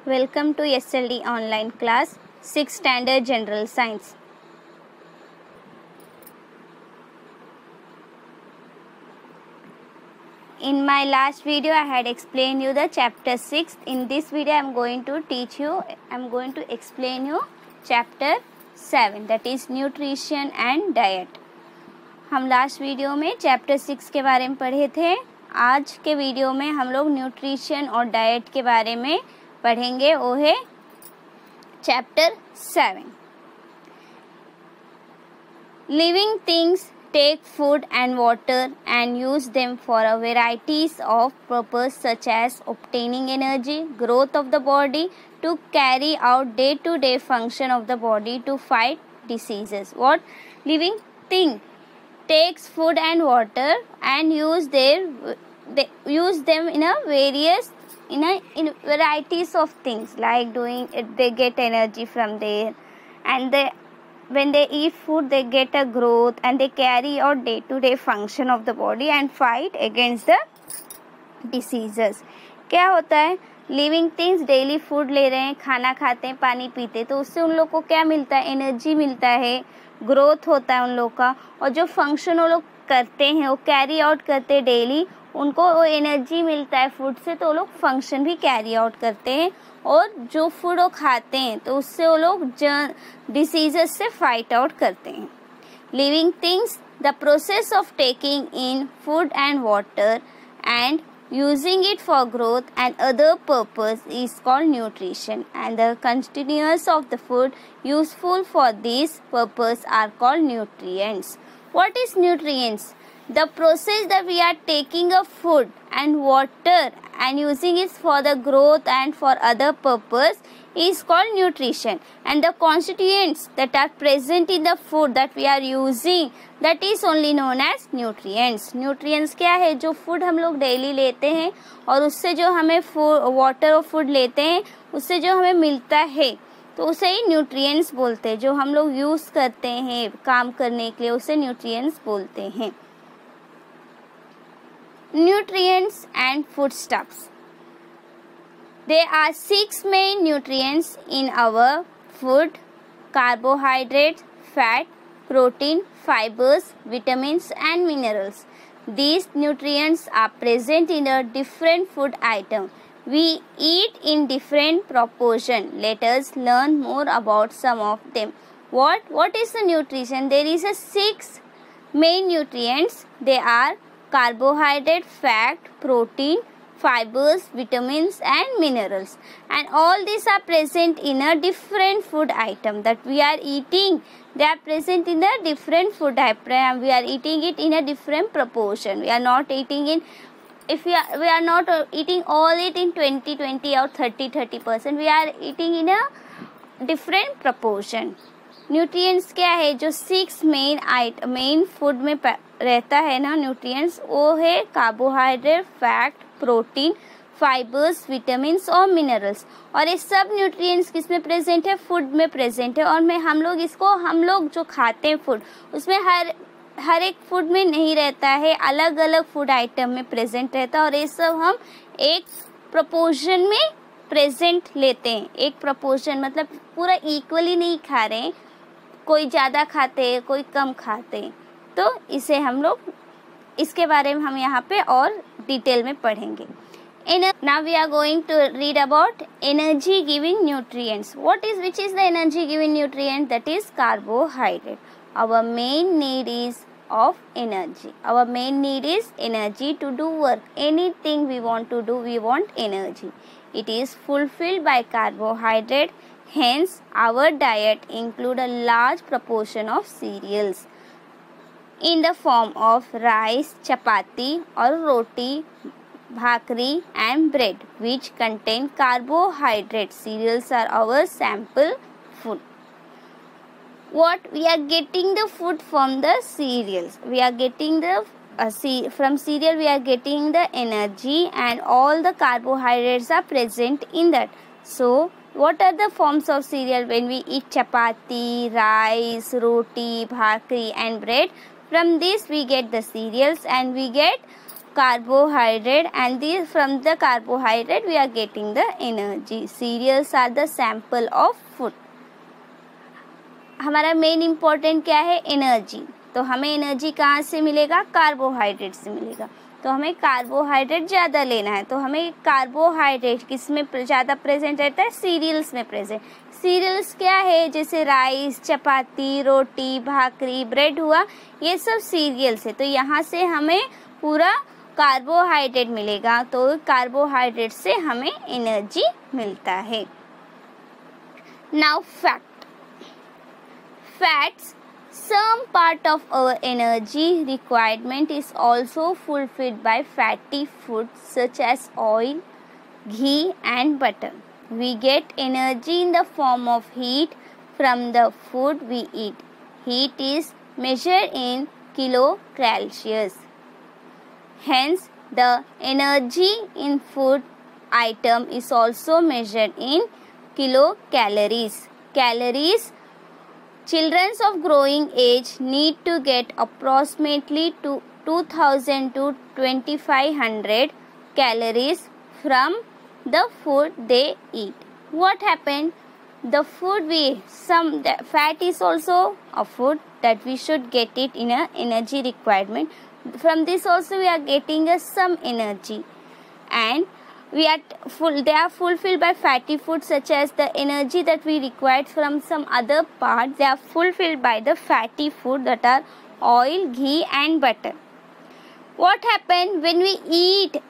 Welcome to SLD online class 6th standard general science. In my last video I had explained you the chapter 6. In this video I am going to explain you chapter 7, that is nutrition and diet. हम last video में chapter 6 के बारे में पढ़े थे. आज के video में हम लोग न्यूट्रिशन और डाइट के बारे में पढ़ेंगे. वो है chapter 7. Living things take food and water and use them for a varieties of purpose such as obtaining energy, growth of the body, to carry out day-to-day function of the body, to fight diseases. What living thing takes food and water and they use them in a various in varieties of things, like doing it, they get energy from there, and when they eat food they get a growth and they carry out day-to-day function of the body and fight against the diseases. क्या होता है, living things daily food ले रहे हैं, खाना खाते हैं, पानी पीते हैं, तो उससे उन लोग को क्या मिलता है, एनर्जी मिलता है, ग्रोथ होता है उन लोग का, और जो फंक्शन वो लोग करते हैं वो कैरी आउट करते हैं डेली, उनको वो एनर्जी मिलता है फूड से, तो वो लोग फंक्शन भी कैरी आउट करते हैं. और जो फूड वो खाते हैं तो उससे वो लोग डिसीजेस से फाइट आउट करते हैं. Living things, the process of taking in food and water and using it for growth and other purpose is called nutrition, and the constituents of the food useful for this purpose are called nutrients. What is nutrients? The process that we are taking a food and water and using it for the growth and for other purpose is called nutrition, and the constituents that are present in the food that we are using, that is only known as nutrients. Nutrients क्या है, जो food हम लोग daily लेते हैं और उससे जो हमें वाटर और फूड लेते हैं उससे जो हमें मिलता है तो उसे ही न्यूट्रिएंट्स बोलते हैं. जो हम लोग यूज़ करते हैं काम करने के लिए उसे न्यूट्रिएंट्स बोलते हैं. Nutrients and foodstuffs. There are 6 main nutrients in our food: carbohydrates, fat, protein, fibers, vitamins and minerals. These nutrients are present in a different food item. We eat in different proportion. Let us learn more about some of them. What is the nutrition? There is a 6 main nutrients. They are carbohydrate, fat, protein, fibers, vitamins and minerals, and all these are present in a different food item that we are eating. They are present in a different food item. We are eating it in a different proportion. We are not eating in, if we are not eating all it in 20 or 30%. We are eating in a different proportion. Nutrients क्या है, जो 6 main food में रहता है ना nutrients, वो है carbohydrate, fat, protein, fibres, vitamins और मिनरल्स. और ये सब न्यूट्रिएंट्स किस में प्रेजेंट है, फूड में प्रेजेंट है. और हम लोग जो खाते हैं फूड, उसमें हर एक फूड में नहीं रहता है, अलग अलग फूड आइटम में प्रेजेंट रहता है. और ये सब हम एक प्रोपोर्शन में प्रेजेंट लेते हैं. एक प्रोपोर्शन मतलब पूरा इक्वली नहीं खा रहे हैं, कोई ज़्यादा खाते हैं कोई कम खाते हैं. तो इसे हम लोग, इसके बारे में हम यहाँ पे और डिटेल में पढ़ेंगे. Now we are going to read about energy giving nutrients. Which is the energy giving nutrient? That is carbohydrate. Our main need is of energy. Our main need is energy to do work. Anything we want to do, we want energy. It is fulfilled by carbohydrate. Hence, our diet include a large proportion of cereals in the form of rice, chapati or roti, bhakri and bread, which contain carbohydrates. Cereals are our sample food. What we are getting the food from the cereals? We are getting the from cereal we are getting the energy, and all the carbohydrates are present in that. So what are the forms of cereal? When we eat chapati, rice, roti, bhakri and bread, from this we get the cereals and we get carbohydrate, and from the carbohydrate we are getting the energy. Cereals are the sample of food. हमारा main important क्या है? Energy. तो हमें energy कहाँ से मिलेगा? Carbohydrate से मिलेगा. तो हमें कार्बोहाइड्रेट ज़्यादा लेना है. तो हमें कार्बोहाइड्रेट किस में ज़्यादा प्रेजेंट रहता है? सीरियल्स में प्रेजेंट. सीरियल्स क्या है? जैसे राइस, चपाती, रोटी, भाकरी, ब्रेड हुआ, ये सब सीरियल्स है. तो यहाँ से हमें पूरा कार्बोहाइड्रेट मिलेगा. तो कार्बोहाइड्रेट से हमें एनर्जी मिलता है. Now fat. Fats, some part of our energy requirement is also fulfilled by fatty foods such as oil, ghee and butter. We get energy in the form of heat from the food we eat. Heat is measured in kilocalories. Hence, the energy in food item is also measured in kilocalories. Calories. Children of growing age need to get approximately 2000 to 2500 calories from the food they eat. What happened? The food the fat is also a food that we should get it in a energy requirement. From this also we are getting some energy, and they are fulfilled by fatty foods such as the energy that we required from some other parts. They are fulfilled by the fatty food that are oil, ghee and butter. What happened when we eat?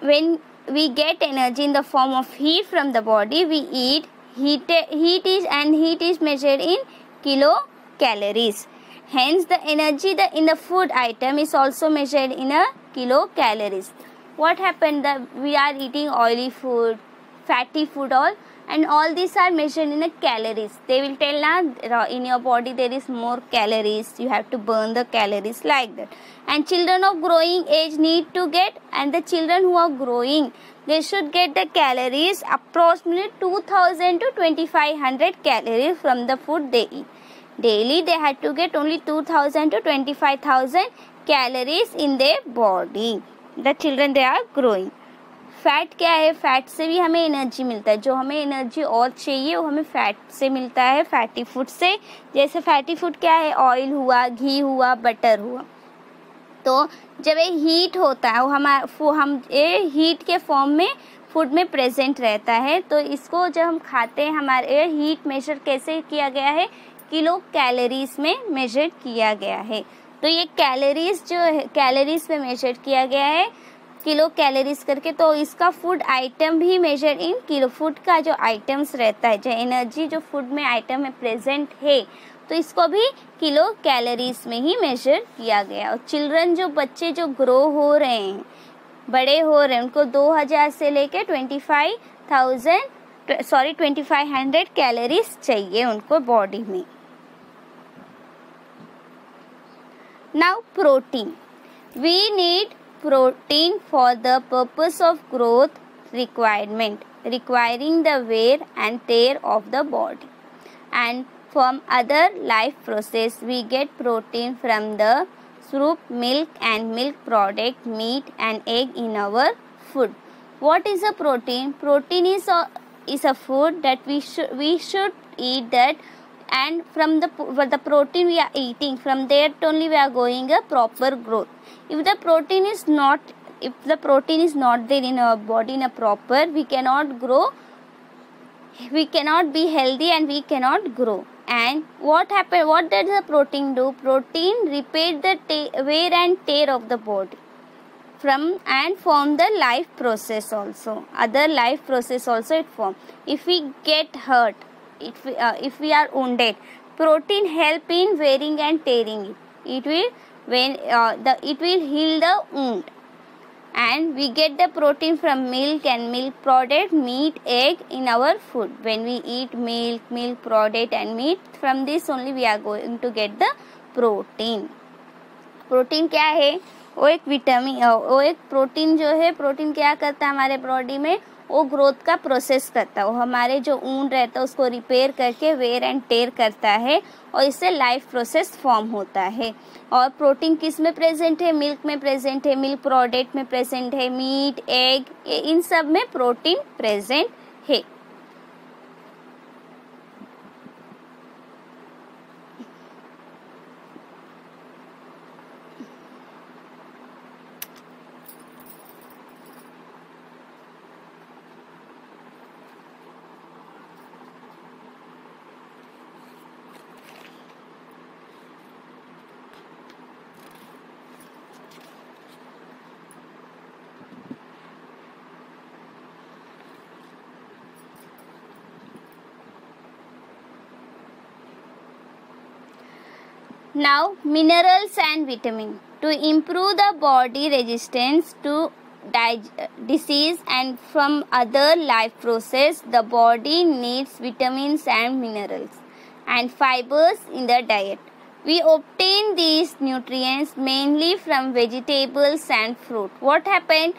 When we get energy in the form of heat from the body, we eat. Heat is measured in kilocalories. Hence, the energy in the food item is also measured in a kilocalories. What happened? We are eating oily food, fatty food, and all these are measured in a calories. They will tell now in your body there is more calories. You have to burn the calories like that. And children of growing age need to get, and the children who are growing, they should get the calories approximately 2000 to 2500 calories from the food they eat. Daily they had to get only 2000 to 25,000 calories in their body. The children they are growing. Fat क्या है? Fat से भी हमें energy मिलता है. जो हमें energy और चाहिए वो हमें फैट से मिलता है, फैटी फूड से. जैसे फैटी फूड क्या है? ऑयल हुआ, घी हुआ, बटर हुआ. तो जब ये हीट होता है हम ये हीट के फॉर्म में फूड में प्रेजेंट रहता है. तो इसको जब हम खाते हैं, हमारे हीट मेजर कैसे किया गया है? किलो कैलोरीज में मेजर किया गया है. तो ये कैलोरीज जो है, कैलोरीज में मेजर किया गया है किलो कैलोरीज करके. तो इसका फूड आइटम भी मेजर इन किलो. फूड का जो आइटम्स रहता है, जो एनर्जी जो फूड में आइटम में प्रेजेंट है, तो इसको भी किलो कैलोरीज में ही मेजर किया गया. और चिल्ड्रन जो बच्चे जो ग्रो हो रहे हैं, बड़े हो रहे हैं, उनको 2000 से लेके 2500 कैलोरीज चाहिए उनको बॉडी में. Now protein. We need protein for the purpose of growth requirement, requiring the wear and tear of the body. And from other life process, we get protein from the soup, milk and milk product, meat and egg in our food. What is a protein? Protein is a food that we should eat that. And from the protein we are eating, from there only we are going a proper growth. If the protein is not there in our body in a proper, we cannot grow, we cannot be healthy and we cannot grow. And what does the protein do? Protein repair the wear and tear of the body and form the life process also. Other life process also it form. If we get hurt, if we are wounded, protein help in wearing and tearing it. It will heal the wound. And we get the protein from milk and milk product, meat, egg in our food. When we eat milk product and meat, from this only we are going to get the protein. Protein क्या है? वो एक vitamin, वो एक protein जो है, protein क्या करता है हमारे बॉडी में? वो ग्रोथ का प्रोसेस करता है, वो हमारे जो ऊन रहता है उसको रिपेयर करके वेयर एंड टेयर करता है और इससे लाइफ प्रोसेस फॉर्म होता है। और प्रोटीन किस में प्रेजेंट है? मिल्क में प्रेजेंट है, मिल्क प्रोडक्ट में प्रेजेंट है, मीट, एग, इन सब में प्रोटीन प्रेजेंट है। Now, minerals and vitamin. To improve the body resistance to disease and from other life process, the body needs vitamins and minerals and fibers in the diet. We obtain these nutrients mainly from vegetables and fruit. What happened?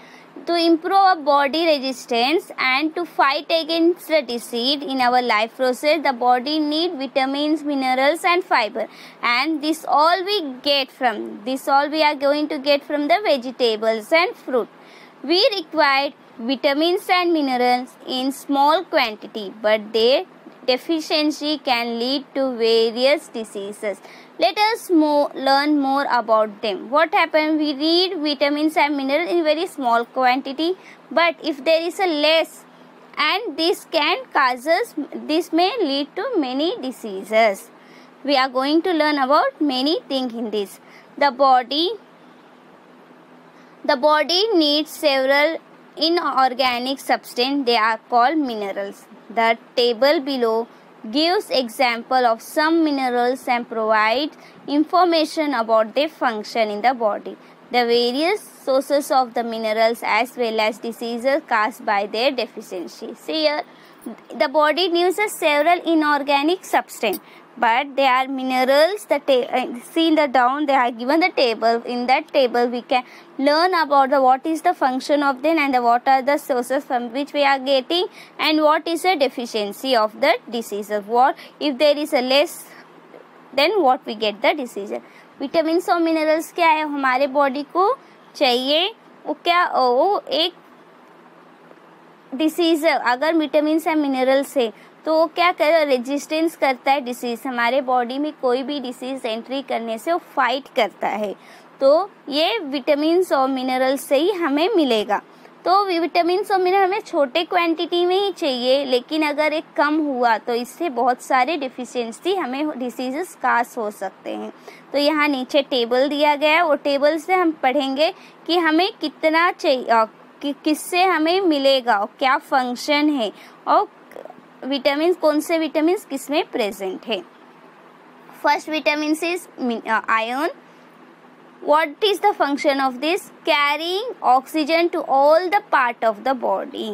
To improve our body resistance and to fight against the disease in our life process, the body need vitamins, minerals and fiber, and this all we are going to get from the vegetables and fruit. We require vitamins and minerals in small quantity, but their deficiency can lead to various diseases. Let us learn more about them. What happens? We need vitamins and minerals in very small quantity, but if there is a less, and this may lead to many diseases. We are going to learn about many things in this. The body needs several inorganic substances. They are called minerals. The table below gives example of some minerals and provides information about their function in the body, the various sources of the minerals as well as diseases caused by their deficiency. See here, the body needs several inorganic substances, but they are minerals. See in the down they are given the table. In that table we can learn about what is the function of them and what are the sources from which we are getting and what is the deficiency of the diseases. What if there is a less, then what we get the disease. Vitamins और minerals क्या है? हमारे body को चाहिए वो एक disease है। अगर विटामिन्स या मिनरल्स है तो वो क्या कर रेजिस्टेंस करता है डिसीज। हमारे बॉडी में कोई भी डिसीज एंट्री करने से वो फाइट करता है, तो ये विटामिन्स और मिनरल्स से ही हमें मिलेगा। तो विटामिन्स और मिनरल हमें छोटे क्वांटिटी में ही चाहिए, लेकिन अगर एक कम हुआ तो इससे बहुत सारे डिफिशियंसी हमें डिसीजेस कास हो सकते हैं। तो यहाँ नीचे टेबल दिया गया है, वो टेबल से हम पढ़ेंगे कि हमें कितना चाहिए, किससे हमें मिलेगा और क्या फंक्शन है और विटामिन कौन से विटामिन किस में प्रेजेंट है। First vitamin is iron. What is the function of this? Carrying oxygen to all the part of the body.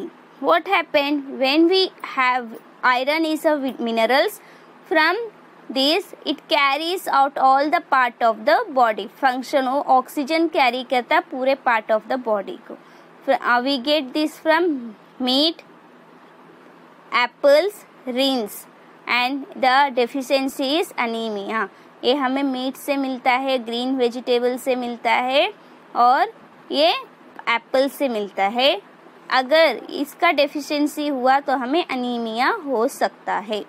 What happened when we have iron is a minerals, from this it carries out all the part of the body. Function हो oxygen carry करता है पूरे part of the body को. We get this from meat, apples, rinds, and the deficiency is anemia. ये हमें meet से मिलता है, ग्रीन वेजिटेबल से मिलता है और ये एप्पल से मिलता है। अगर इसका डेफिशिएंसी हुआ तो हमें अनीमिया हो सकता है।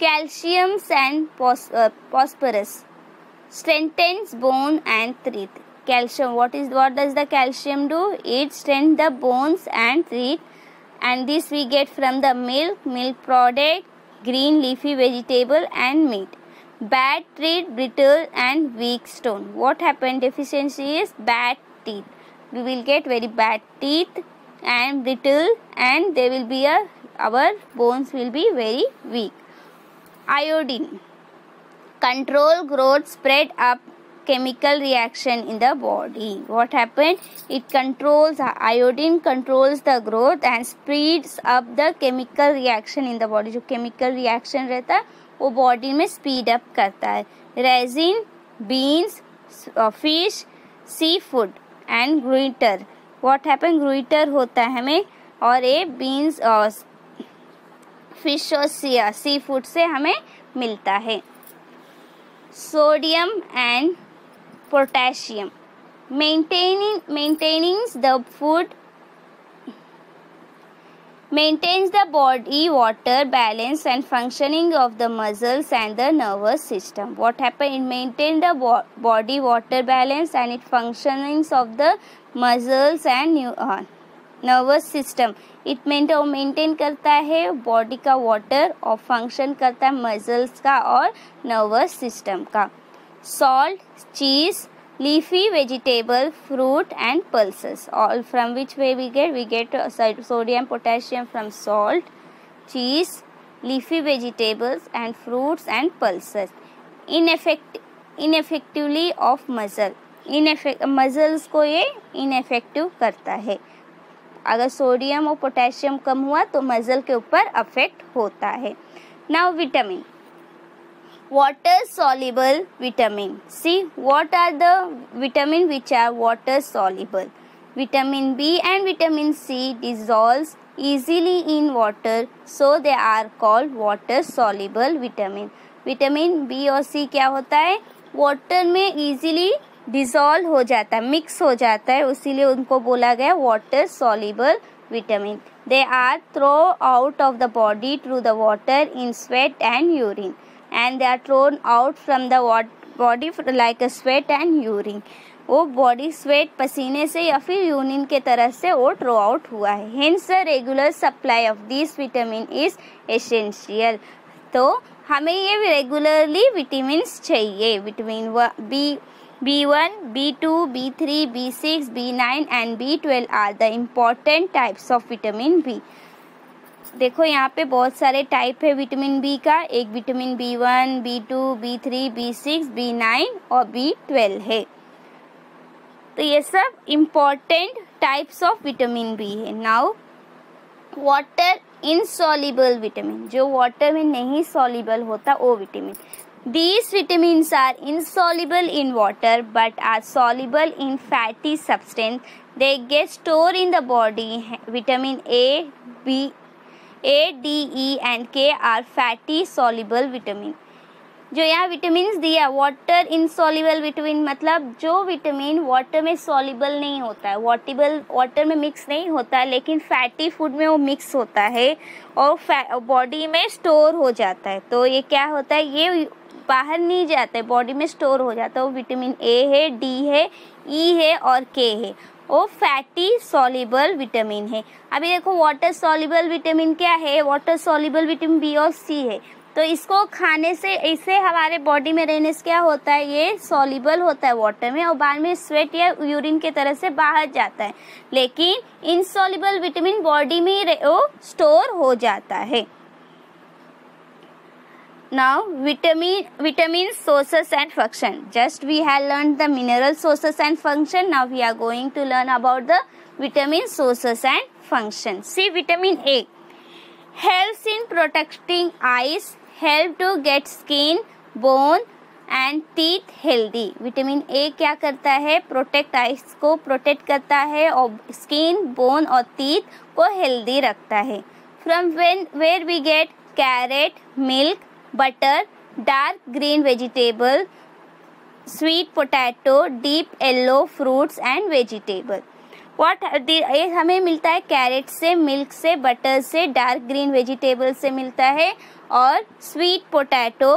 Calcium and phosphorus strengthens bone and teeth. Calcium, what does the calcium do? It strengthens the bones and teeth, and this we get from the milk product, green leafy vegetable and meat. Bad teeth, brittle and weak stone. What happened? Deficiency is bad teeth. We will get very bad teeth and brittle, and they will be our bones will be very weak. Iodine control growth, spread up chemical reaction in the body. What happened? It controls, iodine controls the growth and speeds up the chemical reaction in the body. जो chemical reaction रहता है वो body में speed up करता है. Resin, beans, fish, seafood and gruiter. What happened? Gruiter होता है हमें और ये बीन्स और फिश और सी फूड से हमें मिलता है। Sodium and potassium maintaining the food maintains the body water balance and functioning of the muscles and the nervous system. What happen? It maintain the body water balance and it functionings of the muscles and nervous system. It maintain करता है body का water और function करता है muscles का और nervous system का. Salt, cheese, leafy vegetable, fruit and pulses. All from which way we get sodium, potassium from salt, cheese, leafy vegetables and fruits and pulses. Ineffectively of muscle. muscles को ये ineffective करता है. अगर sodium और potassium कम हुआ तो muscle के ऊपर अफेक्ट होता है. Now vitamin. Water soluble vitamin. See, what are the vitamin which are water soluble? Vitamin B and vitamin C dissolves easily in water, so they are called water soluble vitamin. Vitamin B और C क्या होता है? Water में easily dissolve हो जाता है, mix हो जाता है, उसीलिए उनको बोला गया water soluble vitamin. They are thrown out of the body through the water in sweat and urine. And they are thrown out from the body like a sweat and urine. वो body sweat पसीने से या फिर urine के तरह से वो throw out हुआ है. Hence the regular supply of this vitamin is essential. तो हमें ये रेगुलरली विटामिन्स चाहिए. Vitamin B1, B2, B3, B6, B9 and B12 are the important types of vitamin B. देखो यहाँ पे बहुत सारे टाइप है विटामिन बी का. एक vitamin B1, B2, B3, B6, B9 और B12 है. तो ये सब important types of vitamin B है. नाउ वाटर इनसॉल्युबल विटामिन, जो वाटर में नहीं सॉल्युबल होता वो vitamin. These vitamins are insoluble in water but are soluble in fatty substance. They get stored in the body. Vitamin A, D, E and K are fatty soluble vitamin. जो यहाँ vitamin दिया water insoluble vitamin, मतलब जो vitamin water में soluble नहीं होता है, water में मिक्स नहीं होता है, लेकिन फैटी फूड में वो मिक्स होता है और बॉडी में स्टोर हो जाता है. तो ये क्या होता है, ये बाहर नहीं जाता है, बॉडी में स्टोर हो जाता है. वो विटामिन ए है, डी है, ई है और के है. वो फैटी सॉल्युबल विटामिन है. अभी देखो वाटर सॉल्युबल विटामिन क्या है, वाटर सॉल्युबल विटामिन बी और सी है. तो इसको खाने से इसे हमारे बॉडी में रहने से क्या होता है, ये सॉल्युबल होता है वाटर में और बाद में स्वेट या यूरिन के तरह से बाहर जाता है. लेकिन इनसॉल्युबल विटामिन बॉडी में ही वो स्टोर हो जाता है. Now vitamin sources and function. Just we have learned the mineral sources and function. Now we are going to learn about the vitamin sources and function. See, vitamin A helps in protecting eyes, help to get skin, bone and teeth healthy. Vitamin A क्या करता है, protect eyes को protect करता है और skin, bone और teeth को healthy रखता है. From where we get carrot, milk, butter, dark green vegetable, sweet potato, deep yellow fruits and vegetable. ये हमें मिलता है कैरेट से, मिल्क से, बटर से, डार्क ग्रीन वेजिटेबल से मिलता है और स्वीट पोटैटो,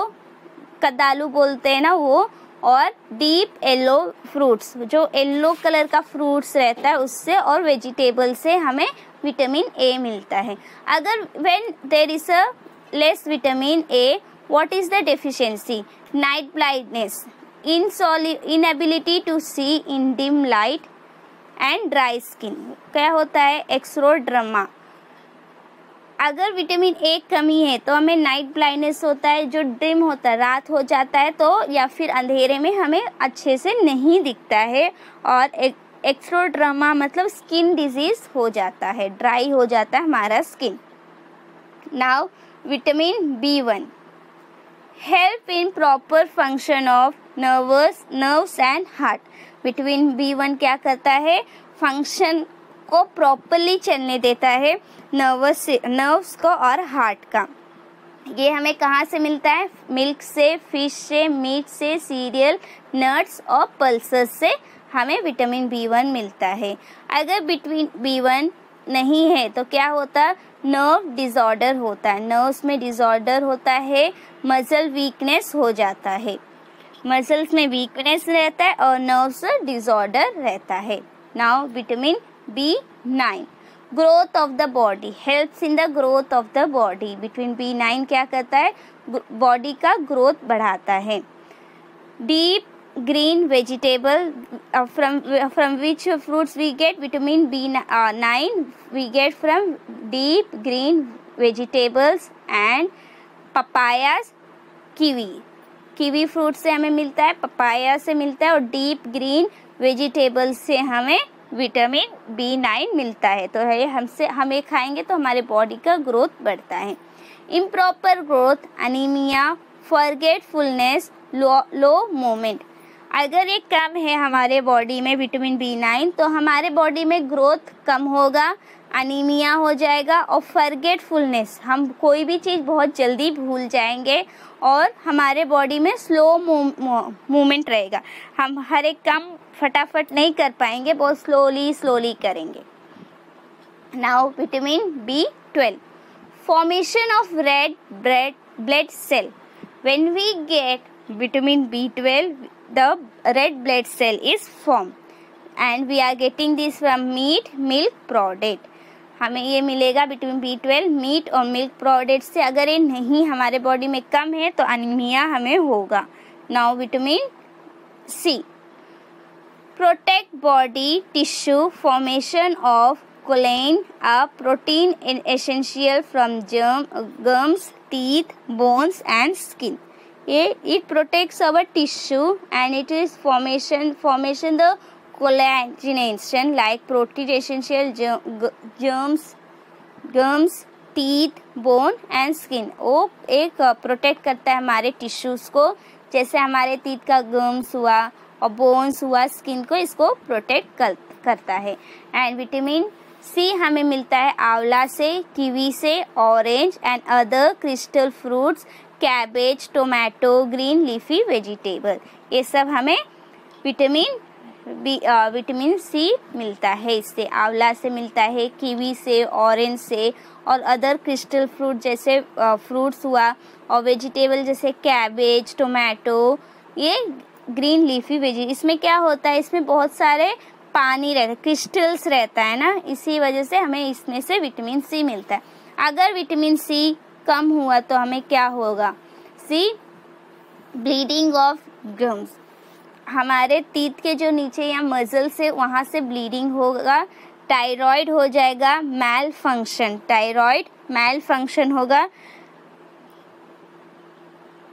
कद्दालू बोलते हैं ना वो, और डीप येलो फ्रूट्स, जो येलो कलर का फ्रूट्स रहता है उससे, और वेजिटेबल से हमें विटामिन ए मिलता है. अगर when there is a less vitamin A, what is the deficiency? Night blindness, inability to see in dim light and dry skin. क्या होता है, एक्सरोड्रमा. अगर विटामिन ए कमी है तो हमें नाइट ब्लाइंडनेस होता है, जो डिम होता है, रात हो जाता है तो, या फिर अंधेरे में हमें अच्छे से नहीं दिखता है, और एक्सरोड्रमा मतलब स्किन डिजीज हो जाता है, ड्राई हो जाता है हमारा skin. Now vitamin B1 help in proper function of nerves and heart. Vitamin B1 क्या करता है, फंक्शन को प्रॉपरली चलने देता है, नर्व्स को और हार्ट का। ये हमें कहाँ से मिलता है? मिल्क से, फिश से, मीट से, सीरियल, नट्स और पल्सेस से हमें विटामिन B1 मिलता है। अगर विटामिन B1 नहीं है तो क्या होता है? नर्व डिसऑर्डर होता है, नर्व्स में डिसऑर्डर होता है, मसल वीकनेस हो जाता है, मसल्स में वीकनेस रहता है और नर्व्स डिसऑर्डर रहता है। Now vitamin B9, growth of the body, helps in the growth of the body. Vitamin B9 क्या करता है? बॉडी का ग्रोथ बढ़ाता है। Deep green vegetable, from which fruits we get vitamin B9? We get from deep green vegetables and papayas, kiwi fruit से हमें मिलता है, पपाया से मिलता है और डीप ग्रीन वेजिटेबल्स से हमें विटामिन B9 मिलता है। तो हमें खाएंगे तो हमारे बॉडी का ग्रोथ बढ़ता है। इम्प्रॉपर ग्रोथ, अनीमिया, फॉरगेटफुलनेस, लो मूवमेंट। अगर ये कम है हमारे बॉडी में विटामिन B9 तो हमारे बॉडी में ग्रोथ कम होगा, अनीमिया हो जाएगा और फॉरगेटफुलनेस, हम कोई भी चीज़ बहुत जल्दी भूल जाएंगे और हमारे बॉडी में स्लो मूवमेंट रहेगा, हम हर एक काम फटाफट नहीं कर पाएंगे, बहुत स्लोली करेंगे। Now vitamin B12, formation of red blood cell. When we get vitamin B12, the red blood cell is formed and we are getting this from meat, milk product। हमें ये मिलेगा विटामिन B12 मीट और milk product से। अगर ये नहीं हमारे body में कम है तो अनीमिया हमें होगा। Now vitamin C, protect body tissue, formation of collagen, a protein essential from gums, teeth, bones and skin. It protects our tissue and it is formation the collagenation like protein essential germs, teeth, bone and skin। वो एक protect करता है हमारे tissues को, जैसे हमारे teeth का गर्म्स हुआ और बोन्स हुआ, स्किन को इसको प्रोटेक्ट करता है। एंड विटामिन C हमें मिलता है आंवला से, कीवी से, orange and other crystal fruits, cabbage, tomato, green leafy vegetable. ये सब हमें विटामिन C मिलता है, इससे आंवला से मिलता है, कीवी से, ऑरेंज से और अदर क्रिस्टल फ्रूट जैसे फ्रूट्स हुआ और वेजिटेबल जैसे कैबेज, टोमेटो, ये ग्रीन लीफी वेजी। इसमें क्या होता है? इसमें बहुत सारे पानी रहता है, क्रिस्टल्स रहता है ना, इसी वजह से हमें इसमें से विटामिन C मिलता है। अगर विटामिन C कम हुआ तो हमें क्या होगा? C, ब्लीडिंग ऑफ गम्स, हमारे टीथ के जो नीचे या मसल से वहाँ से ब्लीडिंग होगा, टायराइड हो जाएगा, टायराइड मैल फंक्शन होगा,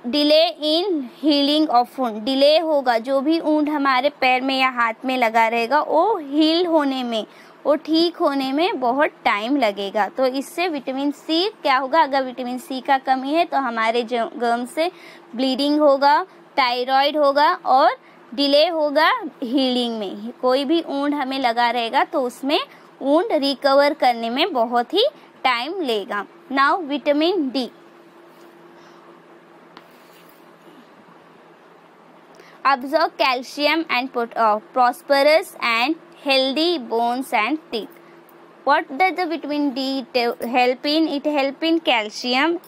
delay in healing of wound, delay होगा, जो भी वुंड हमारे पैर में या हाथ में लगा रहेगा वो हील होने में, वो ठीक होने में बहुत टाइम लगेगा। तो इससे विटामिन C क्या होगा? अगर विटामिन C का कमी है तो हमारे गर्म से ब्लीडिंग होगा, टायराइड होगा और डिले होगा हीलिंग में। कोई भी वुंड हमें लगा रहेगा तो उसमें वुंड रिकवर करने में बहुत ही टाइम लेगा। Now vitamin D, absorb calcium and prosperous and healthy bones and teeth। What does the vitamin D help in? It help in calcium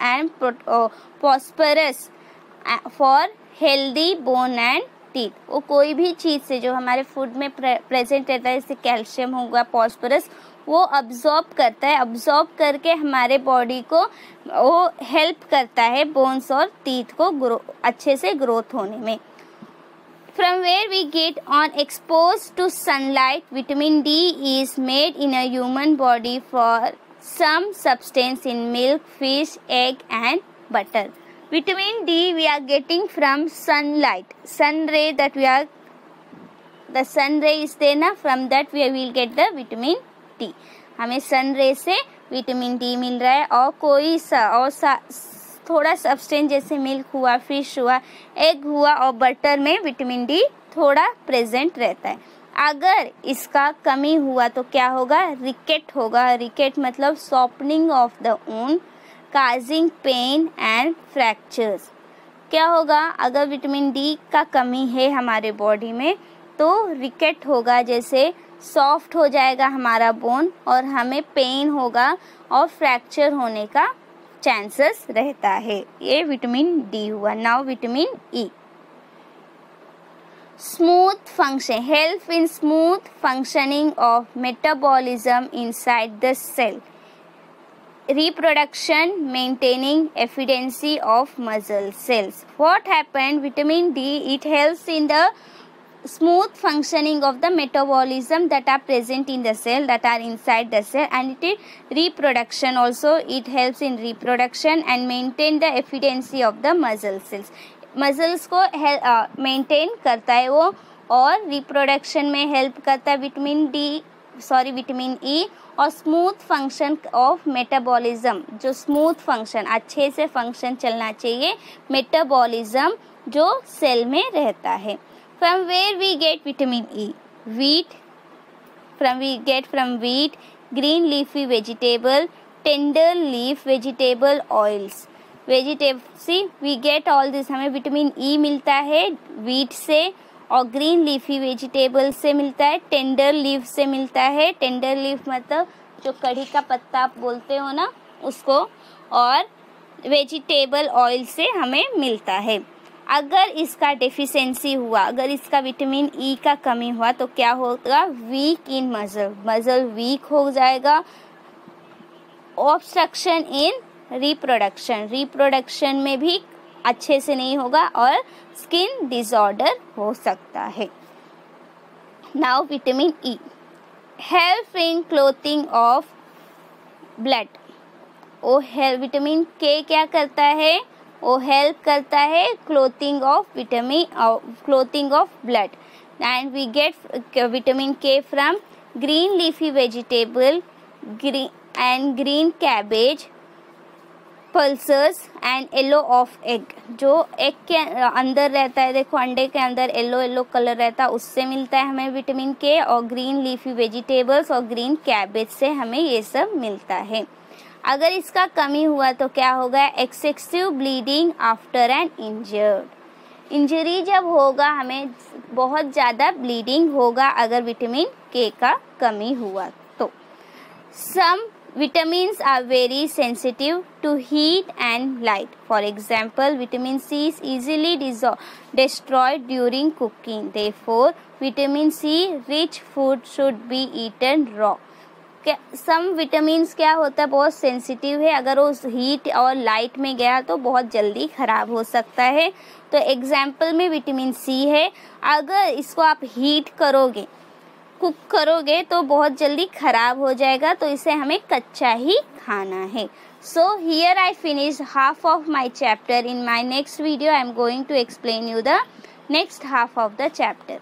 and phosphorus for healthy bone and teeth। वो कोई भी चीज़ से जो हमारे food में present रहता है, जैसे कैल्शियम होगा, फॉस्फोरस, वो अब्जॉर्ब करता है, अब्जॉर्ब करके हमारे बॉडी को वो हेल्प करता है बोन्स और टीथ को अच्छे से ग्रोथ होने में। From where we get on exposed to sunlight, vitamin D is made in a human body for some substance in milk, fish, egg and butter। Vitamin D we are getting from sunlight, sun ray that we are, the sun ray is there na, from that we will get the vitamin D। हमें सन रे से vitamin D मिल रहा है और कोई थोड़ा substance जैसे milk हुआ, फिश हुआ, एग हुआ और बटर में विटामिन D थोड़ा प्रेजेंट रहता है। अगर इसका कमी हुआ तो क्या होगा, रिकेट होगा। रिकेट मतलब सॉफ्टनिंग ऑफ द ऊन, काजिंग पेन एंड फ्रैक्चर्स। क्या होगा, अगर विटामिन डी का कमी है हमारे बॉडी में तो रिकेट होगा, जैसे सॉफ्ट हो जाएगा हमारा बोन और हमें पेन होगा और फ्रैक्चर होने का चांसेस रहता है। ये विटामिन डी हुआ। Now vitamin E, smooth function, help in smooth functioning of metabolism inside the cell, reproduction, maintaining efficiency of muscle cells. What happened, vitamin D, it helps in the smooth functioning of the metabolism that are present in the cell, that are inside the cell, and it is reproduction also. It helps in reproduction and maintain the efficiency of the muscle cells. muscles को maintain करता है वो, और reproduction में help करता है vitamin E, और smooth function of metabolism, जो स्मूथ फंक्शन, अच्छे से फंक्शन चलना चाहिए मेटाबॉलिज्म जो सेल में रहता है। From where we get vitamin E, we get from wheat, green leafy vegetable, tender leaf vegetable oils, see we get all this. हमें विटामिन ई मिलता है वीट से, और ग्रीन लीफी वेजिटेबल से मिलता है, टेंडर लीफ से मिलता है। टेंडर लीफ मतलब जो कढ़ी का पत्ता आप बोलते हो ना, उसको, और वेजिटेबल ऑयल से हमें मिलता है। अगर इसका डेफिशिएंसी हुआ, अगर इसका विटामिन ई का कमी हुआ तो क्या होगा, वीक इन मसल वीक हो जाएगा। ऑब्स्ट्रक्शन इन रिप्रोडक्शन में भी अच्छे से नहीं होगा, और स्किन डिसऑर्डर हो सकता है। Now vitamin E, help in clotting of blood, वो विटामिन के क्या करता है, वो हेल्प करता है clotting of blood, and we get vitamin K from green leafy vegetable and green cabbage, pulses and yellow of egg, जो egg के अंदर रहता है, देखो अंडे के अंदर येलो कलर रहता है, उससे मिलता है हमें विटामिन के, और ग्रीन लीफी वेजिटेबल्स और ग्रीन कैबेज से हमें ये सब मिलता है। अगर इसका कमी हुआ तो क्या होगा, excessive bleeding after an injury जब होगा, हमें बहुत ज़्यादा ब्लीडिंग होगा अगर विटामिन के का कमी हुआ तो। सम vitamins are very sensitive to heat and light. For example, vitamin C is easily destroyed during cooking. Therefore, vitamin C rich food should be eaten raw. Some vitamins क्या होता है, बहुत सेंसिटिव है, अगर वो हीट और लाइट में गया तो बहुत जल्दी खराब हो सकता है। तो एग्जाम्पल में विटामिन सी है, अगर इसको आप हीट करोगे, कुक करोगे तो बहुत जल्दी खराब हो जाएगा, तो इसे हमें कच्चा ही खाना है। So here I finish half of my chapter. In my next video I am going to explain you the next half of the chapter.